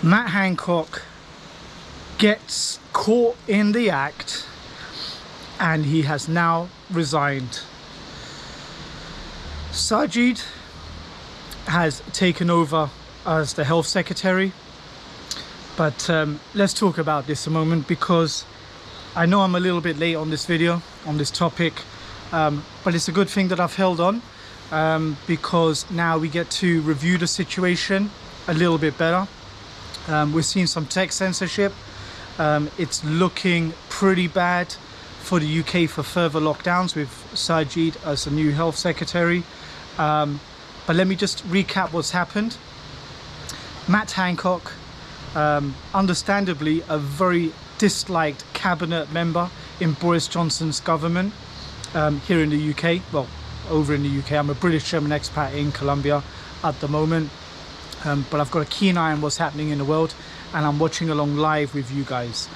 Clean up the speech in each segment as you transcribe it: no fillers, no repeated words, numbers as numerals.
Matt Hancock gets caught in the act and he has now resigned. Sajid has taken over as the health secretary, but let's talk about this a moment, because I know I'm a little bit late on this video, on this topic, but it's a good thing that I've held on, because now we get to review the situation a little bit better. We're seeing some tech censorship. It's looking pretty bad for the UK for further lockdowns with Sajid as the new health secretary. But let me just recap what's happened. Matt Hancock, understandably a very disliked cabinet member in Boris Johnson's government here in the UK. Well, over in the UK. I'm a British German expat in Colombia at the moment, but I've got a keen eye on what's happening in the world, and I'm watching along live with you guys.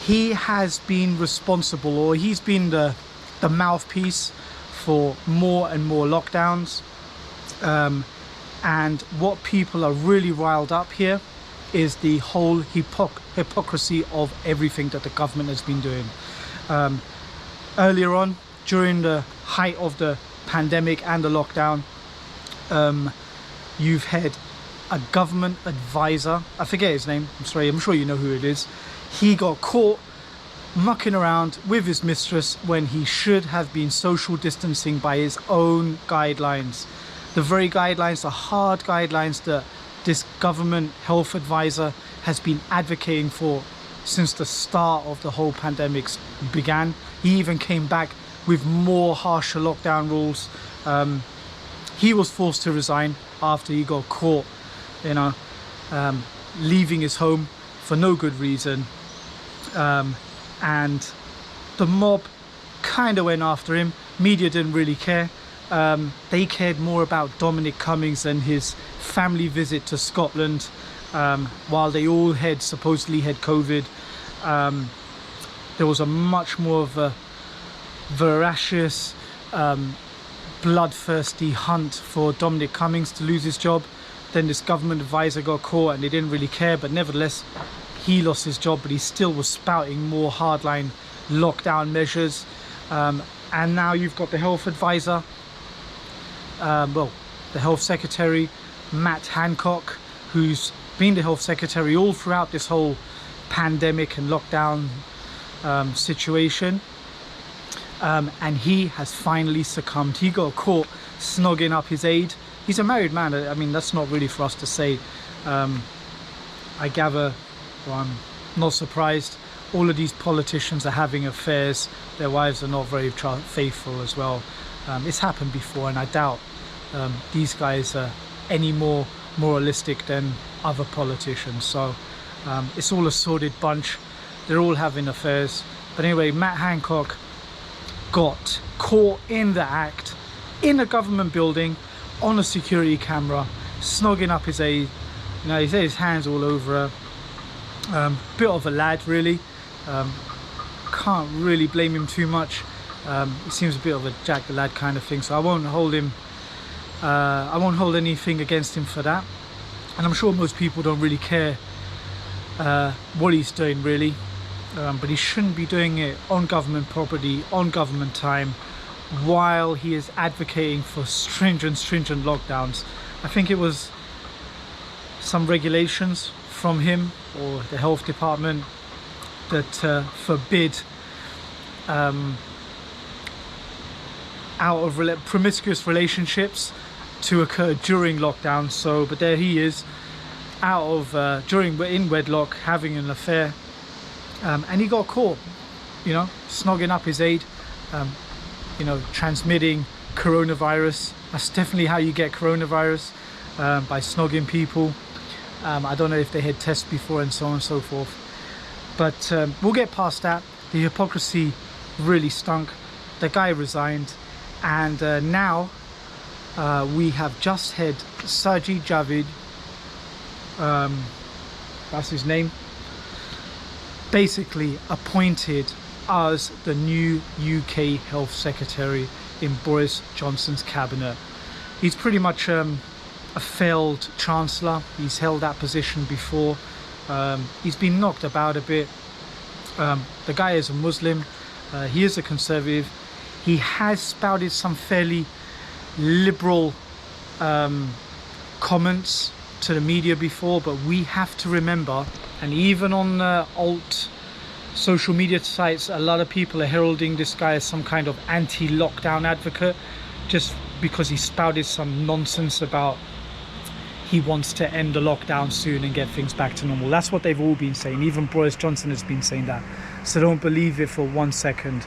He has been responsible, or he's been the mouthpiece for more and more lockdowns, and what people are really riled up here is the whole hypocrisy of everything that the government has been doing. Earlier on, during the height of the pandemic and the lockdown, you've had a government advisor, I forget his name, I'm sorry, I'm sure you know who it is. He got caught mucking around with his mistress when he should have been social distancing by his own guidelines. The very guidelines, the hard guidelines that this government health advisor has been advocating for since the start of the whole pandemic began. He even came back with more harsher lockdown rules. He was forced to resign after he got caught, you know, leaving his home for no good reason. And the mob kind of went after him. Media didn't really care. They cared more about Dominic Cummings and his family visit to Scotland, while they all supposedly had COVID. There was a much more of a voracious, bloodthirsty hunt for Dominic Cummings to lose his job. Then this government advisor got caught and they didn't really care, but nevertheless he lost his job, but he still was spouting more hardline lockdown measures. And now you've got the health advisor, well, the health secretary, Matt Hancock, who's been the health secretary all throughout this whole pandemic and lockdown situation. And he has finally succumbed. He got caught snogging up his aide. He's a married man. I mean, that's not really for us to say. I gather, well, I'm not surprised, all of these politicians are having affairs. Their wives are not very faithful as well. It's happened before, and I doubt these guys are any more moralistic than other politicians. So it's all a sordid bunch. They're all having affairs. But anyway, Matt Hancock got caught in the act in a government building on a security camera, snogging up his aide. You know, he's had his hands all over her. Bit of a lad, really. Can't really blame him too much. He seems a bit of a Jack the Lad kind of thing, so I won't hold him. I won't hold anything against him for that. And I'm sure most people don't really care what he's doing, really. But he shouldn't be doing it on government property, on government time, while he is advocating for stringent lockdowns. I think it was some regulations from him or the health department that forbid out of promiscuous relationships to occur during lockdown. So, but there he is, out of in wedlock, having an affair. And he got caught, you know, snogging up his aide, you know, transmitting coronavirus. That's definitely how you get coronavirus, by snogging people. I don't know if they had tests before and so on and so forth. But we'll get past that. The hypocrisy really stunk. The guy resigned. And now we have just had Sajid Javid, that's his name, basically appointed as the new UK Health Secretary in Boris Johnson's cabinet. He's pretty much a failed chancellor. He's held that position before. He's been knocked about a bit. The guy is a Muslim. He is a conservative. He has spouted some fairly liberal comments to the media before, but we have to remember, and even on alt social media sites, a lot of people are heralding this guy as some kind of anti-lockdown advocate, just because he spouted some nonsense about he wants to end the lockdown soon and get things back to normal. That's what they've all been saying. Even Boris Johnson has been saying that. So don't believe it for 1 second.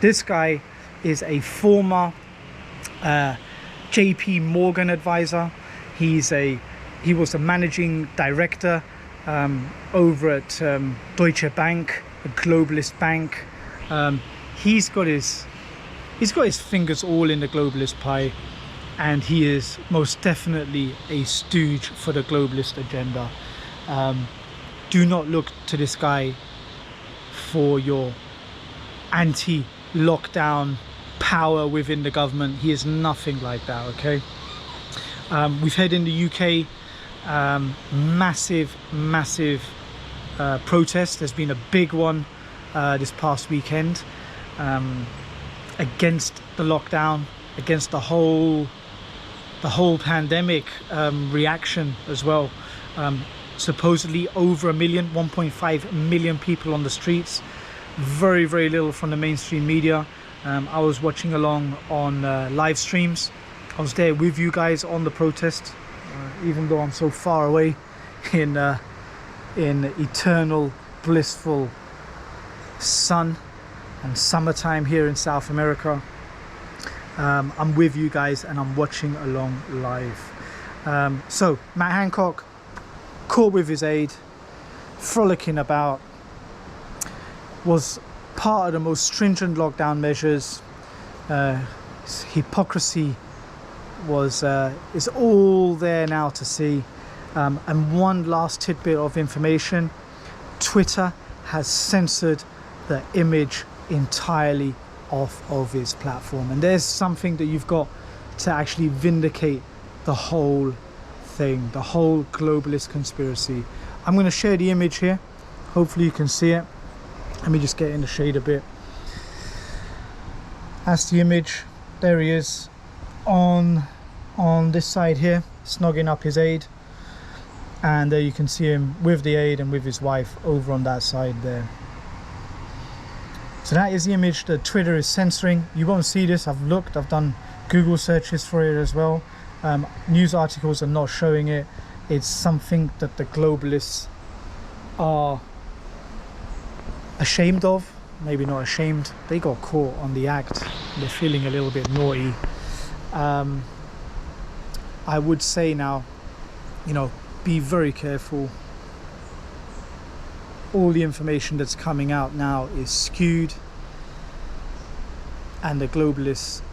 This guy is a former JP Morgan advisor. He was a managing director over at Deutsche Bank, a globalist bank. He's got his fingers all in the globalist pie, and he is most definitely a stooge for the globalist agenda. Do not look to this guy for your anti-lockdown power within the government. He is nothing like that, okay? We've had in the UK massive protest. There's been a big one this past weekend against the lockdown, against the whole pandemic reaction as well. Supposedly over 1.5 million people on the streets. Very little from the mainstream media. I was watching along on live streams. I was there with you guys on the protest, even though I'm so far away in eternal blissful sun and summertime here in South America. I'm with you guys and I'm watching along live. So Matt Hancock, caught with his aide, frolicking about, was part of the most stringent lockdown measures. His hypocrisy is all there now to see. And one last tidbit of information: Twitter has censored the image entirely off of his platform, and there's something that you've got to actually vindicate the whole thing, the whole globalist conspiracy. I'm going to share the image here. Hopefully you can see it. Let me just get in the shade a bit. That's the image. There he is on this side here, snogging up his aide, and there you can see him with the aide and with his wife over on that side there. So that is the image that Twitter is censoring. You won't see this. I've looked, I've done Google searches for it as well. News articles are not showing it. It's something that the globalists are ashamed of. Maybe not ashamed. They got caught on the act. They're feeling a little bit naughty. I would say now, be very careful. All the information that's coming out now is skewed, and the globalists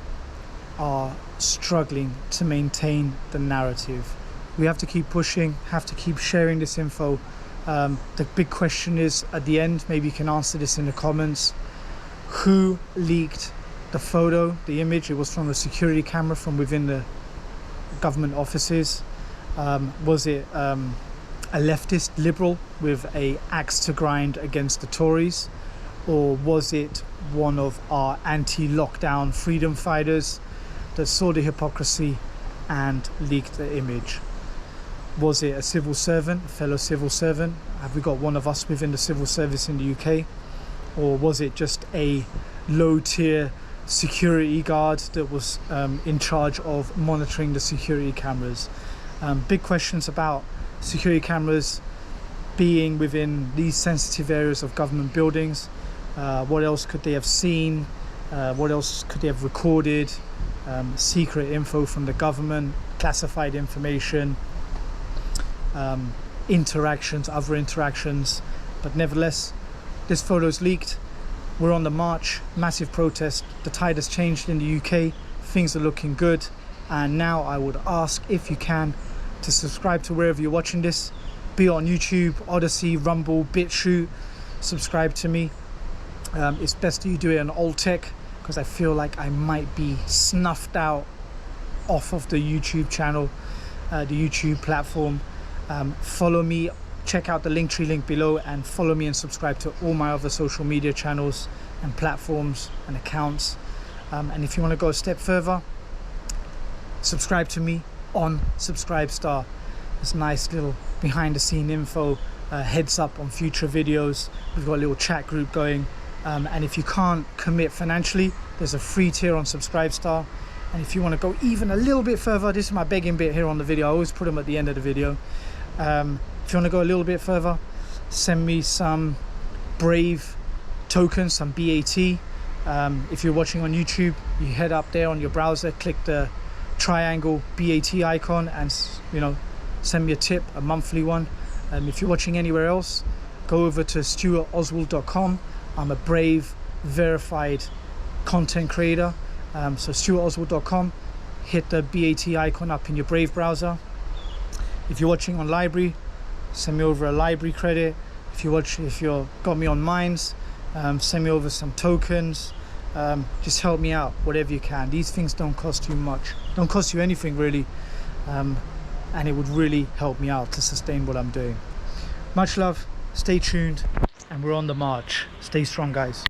are struggling to maintain the narrative. We have to keep pushing, have to keep sharing this info. The big question is at the end, maybe you can answer this in the comments: who leaked the photo, the image? It was from a security camera from within the government offices. Was it a leftist liberal with an axe to grind against the Tories, or was it one of our anti-lockdown freedom fighters that saw the hypocrisy and leaked the image? Was it a civil servant, a fellow civil servant? Have we got one of us within the civil service in the UK? Or was it just a low-tier security guard that was in charge of monitoring the security cameras? Big questions about security cameras being within these sensitive areas of government buildings. What else could they have seen? What else could they have recorded? Secret info from the government, classified information, interactions, other interactions. But nevertheless, this photo is leaked. We're on the march, massive protest. The tide has changed in the UK. Things are looking good. And now I would ask, if you can, to subscribe to wherever you're watching this. Be it on YouTube, Odysee, Rumble, BitChute. Subscribe to me. It's best that you do it on alt tech, because I feel like I might be snuffed out off of the YouTube channel. the YouTube platform. Follow me, check out the Linktree link below, and follow me and subscribe to all my other social media channels and platforms and accounts. And if you want to go a step further, subscribe to me on Subscribestar. It's nice little behind the scene info, heads up on future videos. We've got a little chat group going, and if you can't commit financially, there's a free tier on Subscribestar. And if you want to go even a little bit further, this is my begging bit here on the video. I always put them at the end of the video. If you want to go a little bit further, send me some Brave tokens, some BAT. If you're watching on YouTube, you head up there on your browser, click the triangle BAT icon, and send me a tip, a monthly one. If you're watching anywhere else, go over to stuartoswald.com. I'm a Brave verified content creator. So stuartoswald.com, hit the BAT icon up in your Brave browser. If you're watching on Library, send me over a library credit. If you're got me on Minds, send me over some tokens. Just help me out, whatever you can. These things don't cost you much, don't cost you anything really, and it would really help me out to sustain what I'm doing. Much love, stay tuned, and we're on the march. Stay strong, guys.